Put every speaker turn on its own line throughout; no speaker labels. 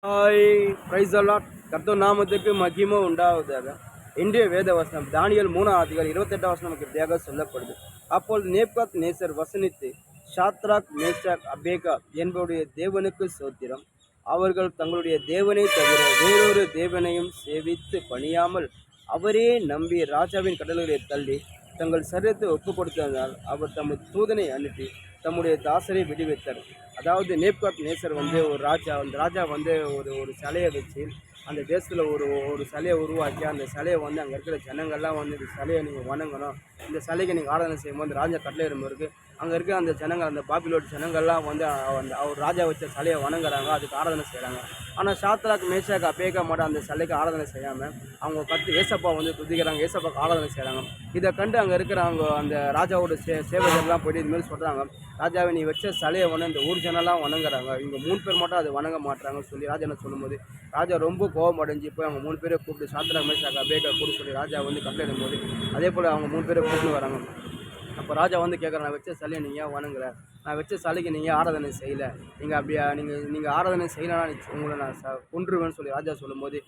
Hi price allot கர்த்தர் நாமத்துக்கு மகிமை உண்டாவதாக. இன்றைய வேத வசனம் தானியேல் 3ஆம் அதிகாரம் 28ஆம் வசனம் நமக்கு இப்படியாக சொல்லப்படுது. அப்பொழுது நேப்காத் நேசர் வசனித்து, ஷாத்ராக் மேஷாக் அபேகா என்பவருடைய தேவனுக்கு ஸ்தோத்திரம், அவர்கள் தங்களுடைய தேவனை தவிர வேறொரு தேவனையும் சேவித்து பணியாமல் அவரே நம்பி ராஜாவின் கடல்களை தள்ளி தங்கள் சரீரத்தை ஒப்பு கொடுத்ததால் அவர் தமது தூதனை அனுப்பி தம்முடைய தாசரை விடுவித்தார். அதாவது நேப்காத் நேசர் ஒரு ராஜா, அந்த ராஜா ஒரு ஒரு சிலையை வச்சு அந்த தேசத்தில் ஒரு ஒரு சிலையை உருவாக்கி அந்த சிலையை அங்கே இருக்கிற ஜனங்கள்லாம் இந்த சிலையை நீங்கள் வணங்கணும், இந்த சிலைக்கு நீங்கள் ஆராதனை செய்யும்போது ராஜா கட்டளையிடும் இருக்குது. அங்கே இருக்க அந்த ஜனங்கள், அந்த பாபிலோட ஜனங்கள்லாம் அந்த அவர் ராஜா வச்ச சிலையை வணங்குறாங்க, அதுக்கு ஆராதனை செய்கிறாங்க. ஆனால் ஷாத்ராக் மேஷாக் அபேகா மட்டும் அந்த சிலைக்கு ஆராதனை செய்யாமல் அவங்க ஏசப்பா துதிக்கிறாங்க, ஏசப்பாவுக்கு ஆராதனை செய்கிறாங்க. இதை கண்டு அங்கே இருக்கிற அந்த ராஜாவோட சேவகர்லாம் போய்ட்டு இதுமாரி சொல்கிறாங்க, ராஜாவை நீ வச்ச சிலையை இந்த ஊர் ஜனெல்லாம் வணங்குறாங்க, இவங்க 3 பேர் மட்டும் அதை வணங்க மாட்டுறாங்கன்னு சொல்லி ராஜா என்ன சொல்லும்போது ராஜா ரொம்ப கோபம் அடைஞ்சு போய் அவங்க 3 பேரை கூப்பிட்டு ஷாத்ராக் மேஷாக் அபேகா கூட சொல்லி ராஜா கட்டளையிடும் போது அதே போல் அவங்க 3 பேரை கூப்பிட்டு வராங்க. அப்போ ராஜா கேட்குறேன், நான் வச்ச சிலையை நீங்கள் வணங்குற, நான் வச்ச சிலைக்கு நீங்கள் ஆராதனை செய்யலை, நீங்கள் அப்படியா நீங்கள் ஆராதனை செய்யலைன்னா உங்களை நான் கொன்றுவேன்னு சொல்லி ராஜா சொல்லும்போது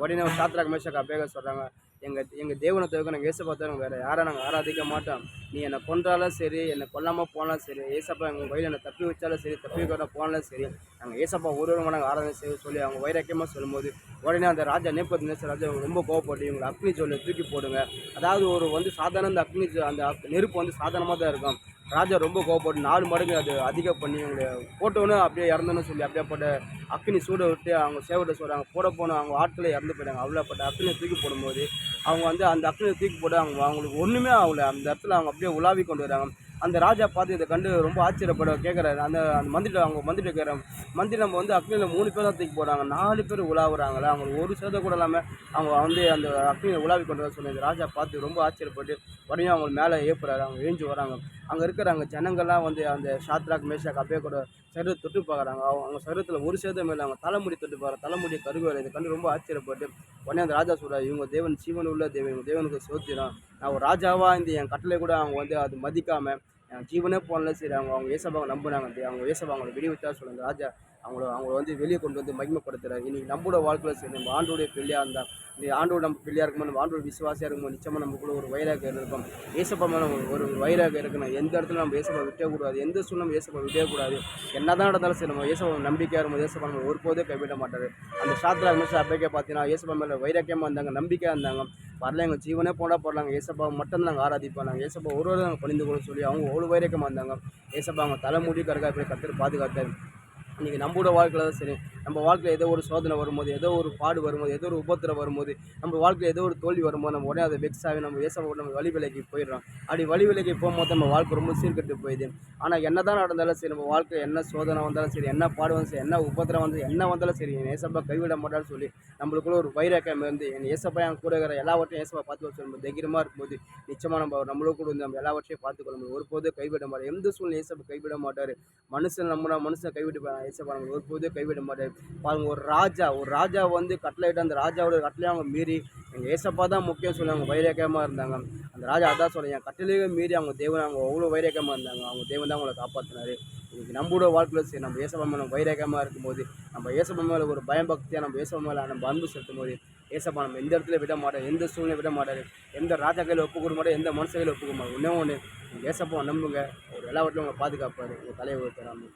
உடனே ஷாத்ராக் மேஷாக் அபேகா சொல்கிறாங்க, எங்கள் தேவனை தவிர நாங்கள் ஏசப்பா தவிர வேறு யாரை நாங்கள் ஆராதிக்க மாட்டோம், நீ என்னை கொன்றாலும் சரி, என்னை கொல்லாமல் போனாலும் சரி, ஏசப்பா எங்கள் வயலில் என்னை தப்பி வச்சாலும் சரி, தப்பி வைக்க போனாலும் சரி, நாங்கள் ஏசப்பா ஒருவரும் நாங்கள் ஆராதனை செய்ய சொல்லி அவங்க வைராக்கியமாக சொல்லும்போது உடனே அந்த ராஜா நேப்காத் நேசர் ராஜா ரொம்ப கோவப்பட்டு இவங்களை அக்னி ஜுவாலையை தூக்கி போடுங்க. அதாவது சாதாரண அந்த அந்த நெருப்பு சாதாரணமாக தான் இருக்கும். ராஜா ரொம்ப கோவப்பட்டு 4 மடங்கு அது அதிகம் பண்ணி இவங்களை போட்டோன்னு அப்படியே இறந்தோன்னு சொல்லி அப்படியேப்பட்ட அக்னி சூட விட்டு அவங்க சேவட்டை சொல்கிறாங்க, போட போன அவங்க ஆட்களை இறந்து போயிட்டாங்க. அவ்வளோப்பட்ட அக்னியை தூக்கி போடும்போது அவங்க அந்த அக்னியை தூக்கி போட்டு அவங்களுக்கு ஒன்றுமே ஆகலை. அந்த இடத்துல அவங்க அப்படியே உலாவி கொண்டு வராங்க. அந்த ராஜா பார்த்து இதை கண்டு ரொம்ப ஆச்சரியப்பட கேட்குறாரு, அந்த மந்திரிட்ட மந்திரிட்ட கேட்குறாங்க, மந்திரி நம்ம அக்னியில் 3 பேர் தான் தூக்கி போடுறாங்க, 4 பேர் உலாவுறாங்களே, அவங்களுக்கு ஒரு சேதம் கூட இல்லாமல் அவங்க அந்த அக்னியை உலாவி கொண்டு வர சொல்லி ராஜா பார்த்து ரொம்ப ஆச்சரியப்பட்டு உடனே அவங்க மேலே ஏப்புறாரு. அவங்க எழுந்து வராங்க. அங்கே இருக்கிறாங்க ஜனங்கள்லாம் அந்த ஷாத்ராக் மேஷாக் அபேகோட சரீரத்தை தொட்டு பார்க்குறாங்க. அவங்க சரீரத்தில் ஒரு சேதம் இல்லை. அவங்க தலைமுடி தொட்டு பார்க்குறாங்க, தலைமுடி கருவேலை. இதை கண்டு ரொம்ப ஆச்சரியப்பட்டு உடனே அந்த ராஜா சொல்கிறார், இவங்க தேவன் ஜீவன் உள்ள தேவன், இவங்க தேவனுக்கு சோத்திரம், நான் ஒரு ராஜாவாக என் கட்டளை கூட அவங்க அது மதிக்காமல் என் ஜீவனே போனால சரி அவங்க ஏசப்பாவை நம்பினாங்க, அவங்க ஏசப்பா அவங்களை விடுவித்தா சொல்லுங்க. ராஜா அவங்கள வெளியே கொண்டு மகிமைப்படுத்துகிறார். இன்றைக்கி நம்மளோட வாழ்க்கையில் சரி, நம்ம ஆண்டோடைய பிள்ளையாக இருந்தால், இந்த ஆண்டோட நம்ம பிள்ளையாக இருக்கும்போது, நம்ம ஆண்டோட விசுவாசியாக இருக்கும்போது நிச்சயமாக நமக்குள்ள ஒரு வைராக இருக்கும். ஏசப்பா மேலே ஒரு வைராக இருக்கணும். எந்த இடத்துல நம்ம ஏசப்பா விட்டக்கூடாது, எந்த சூழ்நிலை ஏசப்பா விட்டக்கூடாது. என்ன தான் நடந்தாலும் சரி, நம்ம ஏசப்பா நம்பிக்கையாக இருக்கும். ஏசப்பா நம்ம ஒருபோதே கைவிட மாட்டார். அந்த ஷாத்ராக் மேஷாக் அபேகா பார்த்தீங்கன்னா ஏசப்பா மேலே வைராக்கியமாக இருந்தாங்க, நம்பிக்கையாக இருந்தாங்க. வரல எங்கள் ஜீவனே போனால் போடலாங்க, ஏசப்பா மட்டும் நாங்கள் ஆராதிப்போம், நாங்கள் ஏசப்பா ஒரு நாங்கள் பணிந்து கூட சொல்லி அவங்க அவ்வளோ வைராக்கியமாக இருந்தாங்க. ஏசப்பா அவங்க தலைமுடி கருக்கா இப்படி கற்றுட்டு பாதுகாத்தார். இன்றைக்கி நம்மளோட வாழ்க்கையில் தான் சரி, நம்ம வாழ்க்கையில் ஏதோ ஒரு சோதனை வரும்போது, ஏதோ ஒரு பாடு வரும்போது, ஏதோ ஒரு உபத்திரம் வரும்போது, நம்ம வாழ்க்கையில் ஏதோ ஒரு தோல்வி வரும்போது நம்ம உடனே அதை வெக்ஸாகி நம்ம ஏசப்பா நம்ம வழி விலைக்கு போயிடுறோம். அப்படி வழி விலைக்கு போகும்போது நம்ம வாழ்க்கை ரொம்ப சீர்கட்டு போயிடுது. ஆனால் என்ன தான் நடந்தாலும் சரி, நம்ம வாழ்க்கை என்ன சோதனை வந்தாலும் சரி, என்ன பாடு வந்தாலும் சரி, என்ன உபத்திரம் வந்து என்ன வந்தாலும் சரி, என் ஏசப்பா கைவிட மாட்டான்னு சொல்லி நம்மளுக்குள்ள ஒரு வைராக்கியம் இருந்து என் ஏசப்பா என் கூட இருக்கிற எல்லாவற்றையும் ஏசப்பா பார்த்து சொல்லும்போது தைரியமாக இருக்கும்போது நிச்சயமாக நம்மளும் கூட நம்ம எல்லாவற்றையும் பார்த்துக்கொள்ள முடியும். ஒருபோது கைவிட மாட்டார். எந்த சூழ்நிலை ஏசப்பா கைவிட மாட்டார். மனுஷன் கைவிட்டு ஏசப்பா நம்ம ஒருபோதே கைவிட மாட்டார். பாருங்க, ஒரு ராஜா கட்டளையிட்டு அந்த ராஜாவோட கட்டளையை அவங்க மீறி எங்கள் ஏசப்பா தான் முக்கியம் சொல்லி அவங்க வைராக்கியமாக இருந்தாங்க. அந்த ராஜா அதான் சொல்ல, என் கட்டளையே மீறி அவங்க தேவன் அவ்வளோ வைராக்கியமாக இருந்தாங்க. அவங்க தேவன் தான் அவங்களை காப்பாற்றினார். இன்றைக்கி நம்மளோட வாழ்க்கையில் சரி, நம்ம ஏசப்பா மேலே வைராக்கியமாக இருக்கும்போது, நம்ம ஏசப்பா மேலே ஒரு பயபக்தியாக நம்ம ஏசப்பா மேலே நம்ம அன்பு செலுத்தும் போது ஏசப்பா நம்ம எந்த இடத்துல விட மாட்டார், எந்த சூழ்நிலை விட மாட்டார், எந்த ராஜா கையில் ஒப்புக்க மாட்டார், எந்த மனுஷ கையில் ஒப்புக்க மாட்டார். ஒன்றே ஏசப்பா நம்புங்க, ஒரு எல்லாவற்றிலும் உங்களை பாதுகாப்பார், உங்கள் தலையை தராமல்.